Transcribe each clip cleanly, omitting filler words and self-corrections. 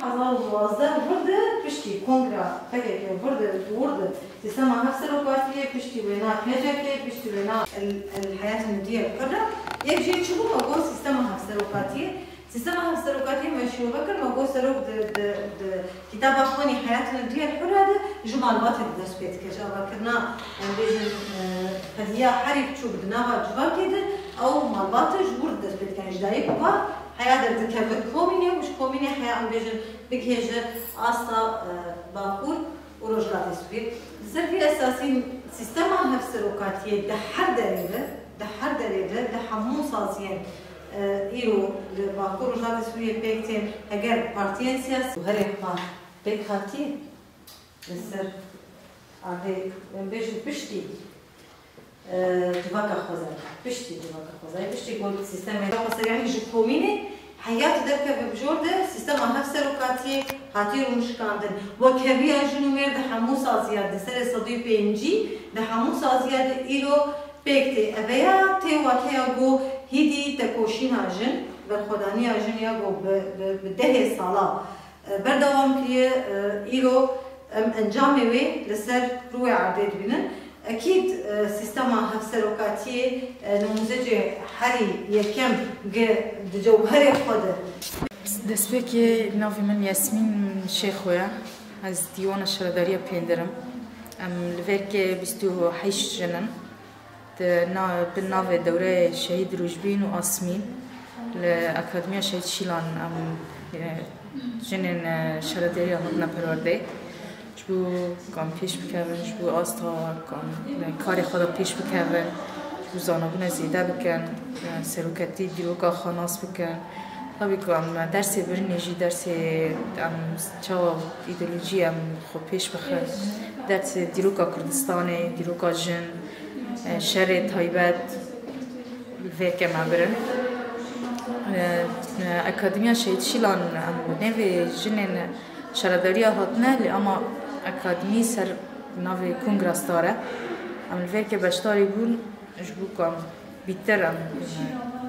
2012 برده پشتی کنگره فکر برده سیستم هفسروکاتیه پشتی وینا پجکه پشتی وینا الحیات المدیه کرده یک جای چی بود مگو سیستم هفسروکاتیه سیستم هفسروکاتیه مشروع بکر مگو سروک کتاب آخوانی حیات المدیه الحراده جمالات درس بیت که جواب کرنا بیشتر هدیه حریف چوب دنها جواب کده او مالات جبور درس بیت که جدایی بوا حياة الذكاء كوميني ومش كوميني حياة بيجن بكيجة أصلا باكور ورجلات سبيل زر في أساسي سيستم هفسروكاتية ده حر دليله ده حمو صازين إيرو باكور ورجلات سبيل بيكتين أجر بارتيان سياسي وهري ما بيك خاتي زر عندي بيجن بشتي جواكا خوزاي بشتي قول سيستم هفسر يعني جو كوميني حياة دركة بجورده سيستم هفسروكاتي هاتير ومشكاندن وكبير جنومير ده حموس زيادة سر صدي بينجي ده حموس زيادة إلو بيكتي أبيا تي واتيا جو هيدي تكوشين جن بالخداني جن ياجو بده صلاة بردوام كي إلو انجامي وي لسر روي عدد بينن أكيد سيستم هفسروكاتي نموذج حري يكم جوهري خده. دسبكي نافي من ياسمين شيخويا از ديوان الشردارية بيندرم لفيرك بستو حيش جنن بالنافي دورة شهيد روجبين وآسمين لأكاديمية شهيد شيلان جنن الشردارية هدنا برورده شبو کام پیش بکردن شبو آستا کام کاری خدا پیش بکردن شبو زانبون زیده بکن سروکتی دیروگا خاناس بکن طبعی کام درس برنیجی درس چه ایدئولوژی خوب پیش بخن درس دیروگا کردستانه دیروگا جن شهر تایبت ویکه مبرن اکادمیا شهید شیلان نوی جنن شرداریا هاتنه لی اما اکادمی سر ناوی کنگرس داره اما الوی که بشتاری بون جبو کام بیتر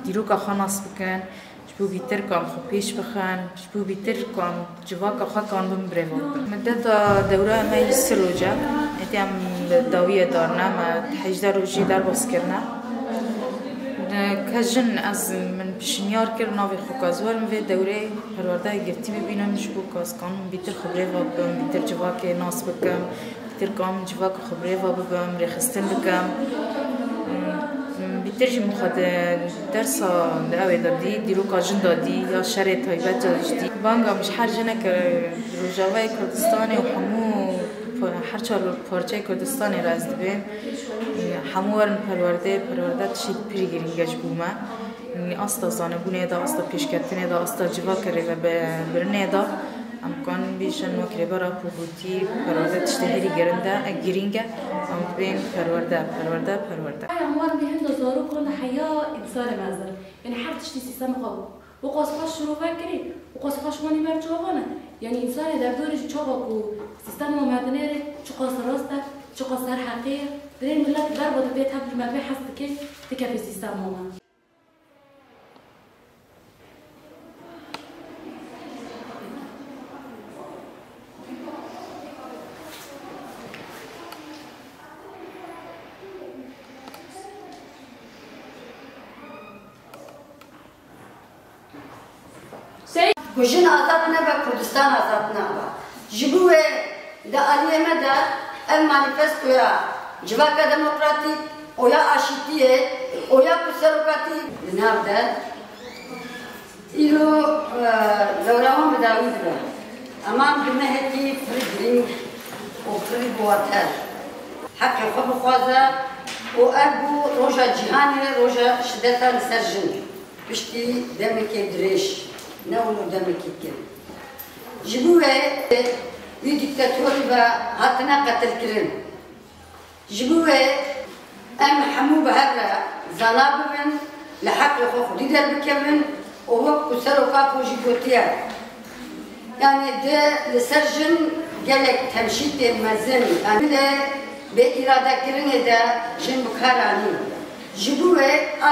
دیروکا خاناس بکن جبو بیتر کام خوب پیش بخن جبو بیتر کام جواکا خواه کان بم بریوان مدت دوره ما یسر روجه ایتی هم داویه دارنه ما 18 روجی در باز کرنه کجن از من پیشنیار کرد ناوی خوکازوار می دوره پرورده گرتی ببینم شبو کاس کانم بیتر خبره و بم بیتر جواک ناس بکم بیتر کام جواک خبره و بم رخستن بکم بیتر جی مخد درس اوی دادی دیرو کاجن دادی یا شر تایبت دادی بانگا مش هر جنه که روجاوی کردستانی و همو هر چهار پارچه کردستانی راز دبیم همو ورن پرورده تشید پیری گرینگش بومه اصلا زانبونه دا اصلا پیشکتنه دا اصلا جوا کره و برنه دا امکان بیشن وکره برا پروتی پرورده تشتهری گرینگه ام بین پرورده هموار بهم دزارو کن حیا انسان مزر یعنی هر تشتی سیستم قابو و قاسقاش شروع کردی و قاسقاش وانی مر چوبانه یعنی انسان در دورش چوبا کو سیستم مدنی چه قاس راسته چه قاس حقیقی برای ملت در بود بیت هم مدوی هست که تکفی سیستم ما گوژن آزاد نبا کردستان آزاد نبا جبوه دا علیه مده ام مانیفستویا جواکا دموکراتی اویا آشیتیه اویا کسروکاتی ناب ده ایلو دورهان بداوی ده اما بمهتی فریدرینگ و فرید واتر حق خوب خوازه و ارگو روژا جهانی روژا شدتا لسرجن پشتی دمکی دریش نولو دمکی کن جبوه یه دیکتاتوری و هاتنا قتل کرن جبوه ام حمو بهره زنابن لحق خوف دیدر بکمن و وقت کسر و کاپو جیبوتیه يعني ده لسرجن جالك تمشيط مزن أمله بإرادة كرنه ده جن بكاراني جبوه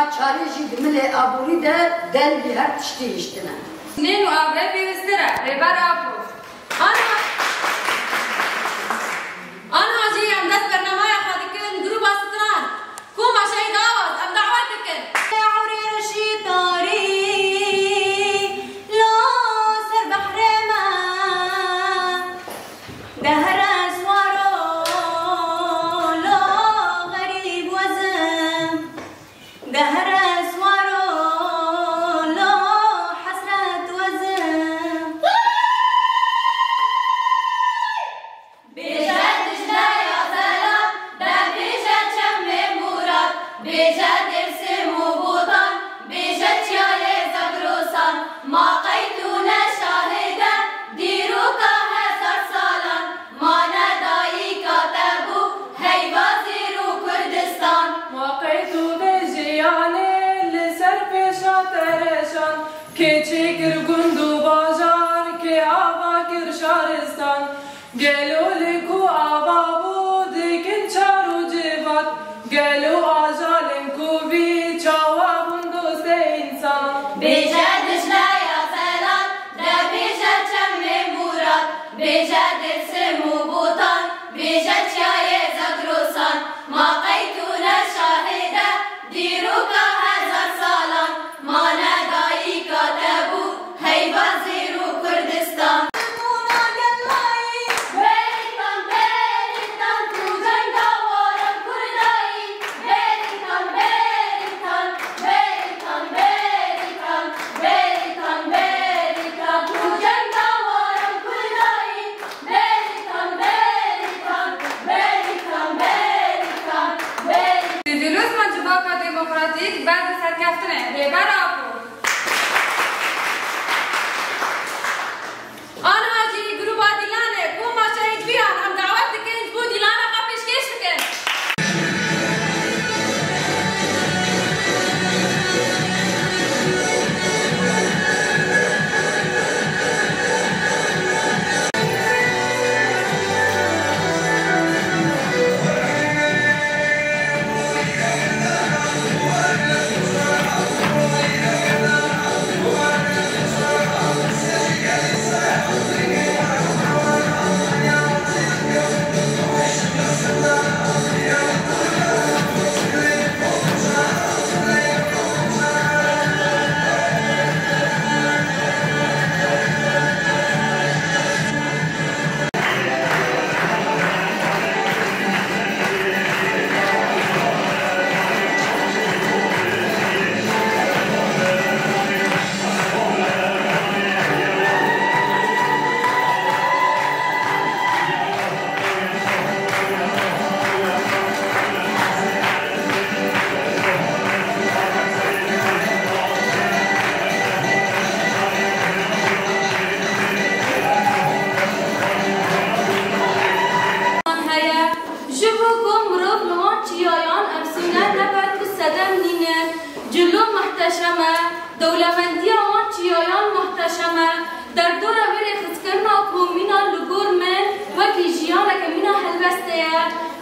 آچاره جد مله آبوری ده دل بهر تشتیشتنه نینو آبره بیوستره ریبر آبو کردستان گلو لکو آبابو دیکن چارو جواد گلو آجالن کوبی چاوا بندوز انسان بیجدش لیا فلان ده بیجد چم مراد بیجد سمو بوتان بیجد چای زدروسان ما قیتون شاهده دیروکا هزار سالان ما ندایی کاتبو حیوان زیرو کردستان بعد سرکفتنه ریبر آفو آنها جی گروه دیلانه بوم ما شهید بیان هم دعوت دکنج بو دیلانه ما پیشکش بکن دولمندی آن چیایان محتشمه در دور بری خسکرنا کومینا لگور من وکی جیانا کمینا حلبسته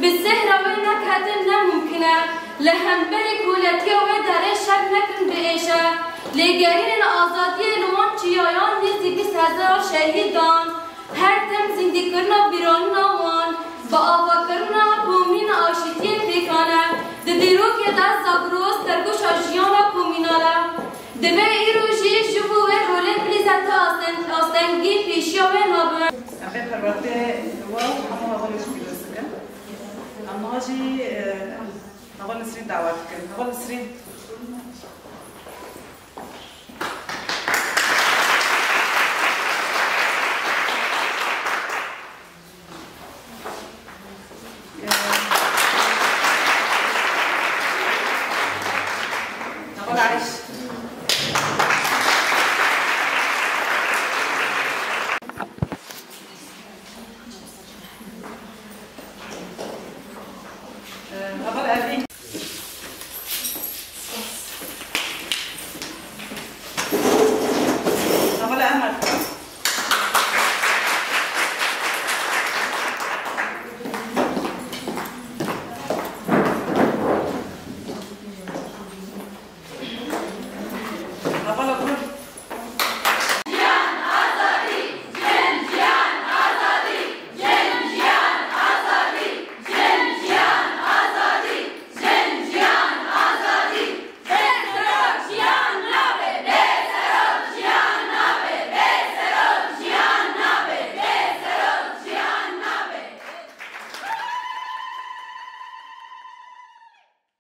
به سهر وی نکهتن نممکنه لهمبری کولتی وی داره شک نکن بهشه لگرین آزادی لوان چیایان نیزی 20,000 شهیدان هر تم زندگی کرنا بیران نوان با آوا کرنا کومین آشتی پیکانه دیروک در زاگروز ترگوش آجیانا کومینالا دبه ایروژی جبوه روله پلیزت آستنگی پیشیا و نابه أخي خربتي واو أما أقول لك في السكن أما هاجي أقول نسرين دعواتك أقول نسرين